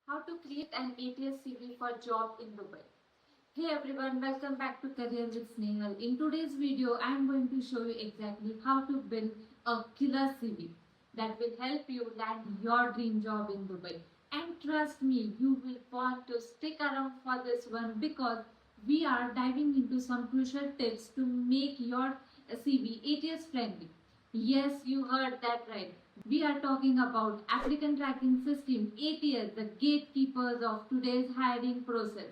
How to create an ATS CV for job in Dubai. Hey everyone, welcome back to Career with Snehal. In today's video, I am going to show you exactly how to build a killer CV that will help you land your dream job in Dubai. And trust me, you will want to stick around for this one because we are diving into some crucial tips to make your CV ATS friendly. Yes, you heard that right. We are talking about Applicant Tracking System ATS, the gatekeepers of today's hiring process.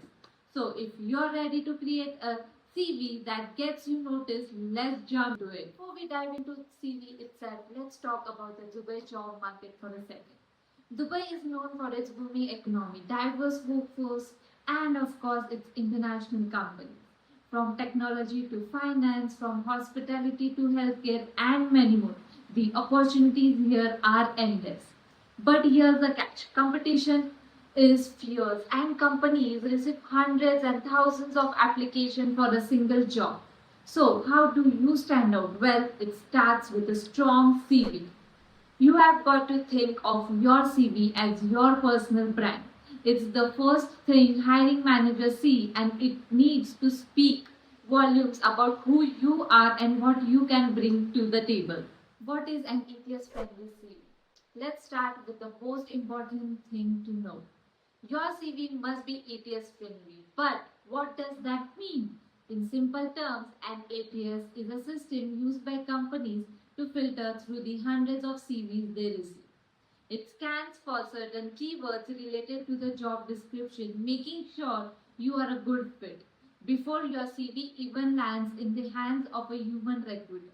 So, if you're ready to create a CV that gets you noticed, let's jump to it. Before we dive into CV itself, let's talk about the Dubai job market for a second. Dubai is known for its booming economy, diverse workforce, and of course, its international companies. From technology to finance, from hospitality to healthcare, and many more. The opportunities here are endless. But here's the catch, competition is fierce, and companies receive hundreds and thousands of applications for a single job. So, how do you stand out? Well, it starts with a strong CV. You have got to think of your CV as your personal brand. It's the first thing hiring managers see, and it needs to speak volumes about who you are and what you can bring to the table. What is an ATS friendly CV? Let's start with the most important thing to know. Your CV must be ATS friendly. But what does that mean? In simple terms, an ATS is a system used by companies to filter through the hundreds of CVs they receive. It scans for certain keywords related to the job description, making sure you are a good fit before your CV even lands in the hands of a human recruiter.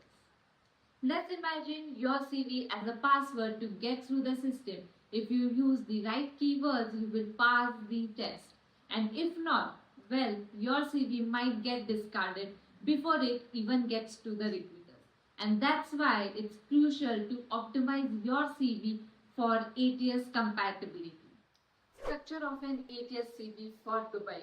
Let's imagine your CV as a password to get through the system. If you use the right keywords, you will pass the test. And if not, well, your CV might get discarded before it even gets to the recruiter. And that's why it's crucial to optimize your CV for ATS compatibility. Structure of an ATS CV for Dubai.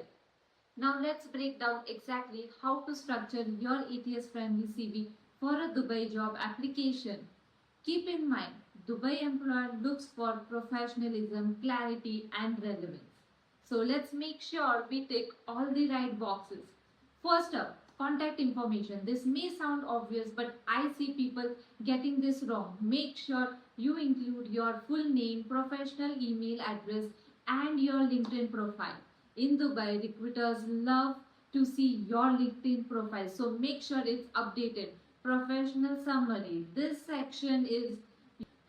Now let's break down exactly how to structure your ATS friendly CV for a Dubai job application. Keep in mind, Dubai employer looks for professionalism, clarity and relevance. So let's make sure we tick all the right boxes. First up, contact information. This may sound obvious, but I see people getting this wrong. Make sure you include your full name, professional email address and your LinkedIn profile. In Dubai, recruiters love to see your LinkedIn profile, so make sure it's updated. Professional summary. This section is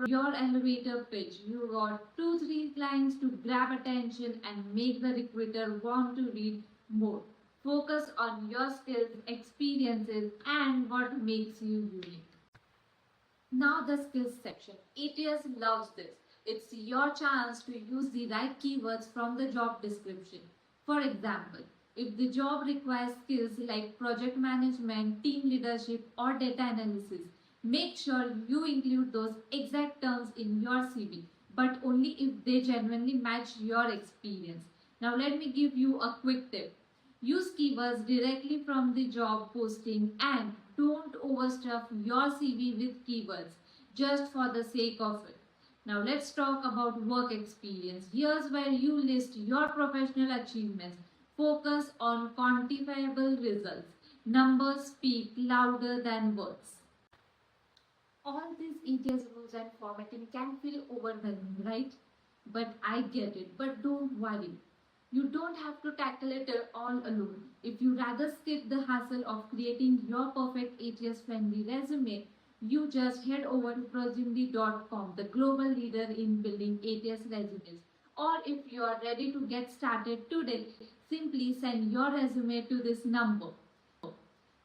your elevator pitch. You got 2-3 lines to grab attention and make the recruiter want to read more. Focus on your skills, experiences, and what makes you unique. Now the skills section. ATS loves this. It's your chance to use the right keywords from the job description. For example, if the job requires skills like project management, team leadership, or data analysis, make sure you include those exact terms in your CV, but only if they genuinely match your experience. Now let me give you a quick tip. Use keywords directly from the job posting and don't overstuff your CV with keywords just for the sake of it. Now let's talk about work experience. Here's where you list your professional achievements. Focus on quantifiable results. Numbers speak louder than words. All these ETS rules and formatting can feel overwhelming, right? But I get it. But don't worry. You don't have to tackle it all alone. If you rather skip the hassle of creating your perfect ATS friendly resume, you just head over to Prosumely.com, the global leader in building ATS resumes. Or if you are ready to get started today, simply send your resume to this number.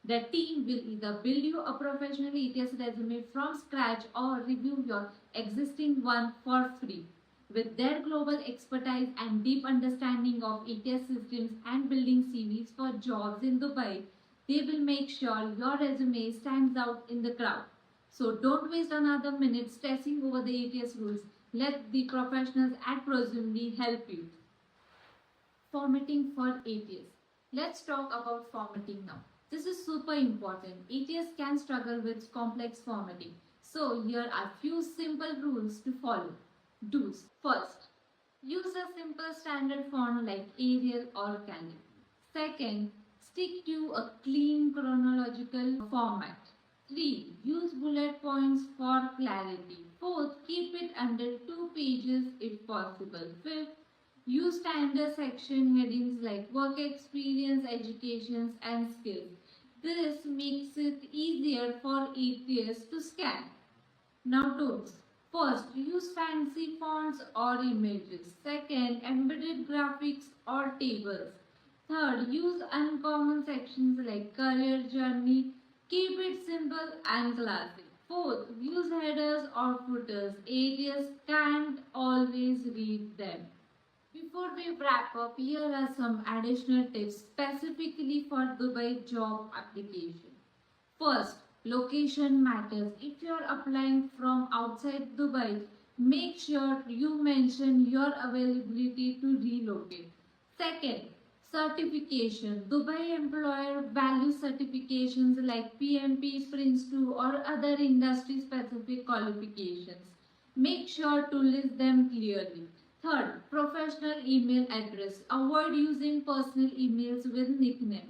The team will either build you a professional ATS resume from scratch or review your existing one for free. With their global expertise and deep understanding of ATS systems and building CVs for jobs in Dubai, they will make sure your resume stands out in the crowd. So don't waste another minute stressing over the ATS rules. Let the professionals at Prosumely help you. Formatting for ATS. Let's talk about formatting now. This is super important. ATS can struggle with complex formatting. So here are few simple rules to follow. Do's. First, Use a simple standard font like Arial or Calligraphy. Second, stick to a clean chronological format. 3. Use bullet points for clarity. Fourth, keep it under 2 pages if possible. Fifth, use standard section headings like work experience, educations, and skills. This makes it easier for ATS to scan. Now tools. First, use fancy fonts or images. Second, embedded graphics or tables. Third, use uncommon sections like career journey. Keep it simple and classic. Fourth, use headers or footers. Areas can't always read them. Before we wrap up, here are some additional tips specifically for Dubai job application. First, location matters. If you are applying from outside Dubai, make sure you mention your availability to relocate. Second, certification. Dubai employer value certifications like PMP, Prince2 or other industry specific qualifications. Make sure to list them clearly. Third, professional email address. Avoid using personal emails with nicknames.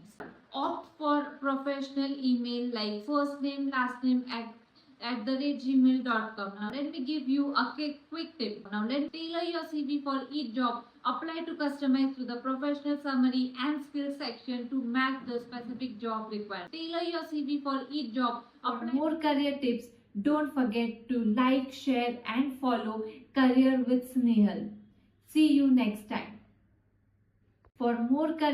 Opt for professional email like first name, last name at the rate gmail.com. Now let me give you a quick tip. Now let's tailor your CV for each job. Apply to customize to the professional summary and skills section to match the specific job requirement. Tailor your CV for each job. For more career tips, don't forget to like, share and follow Career with Snehal. See you next time. For more career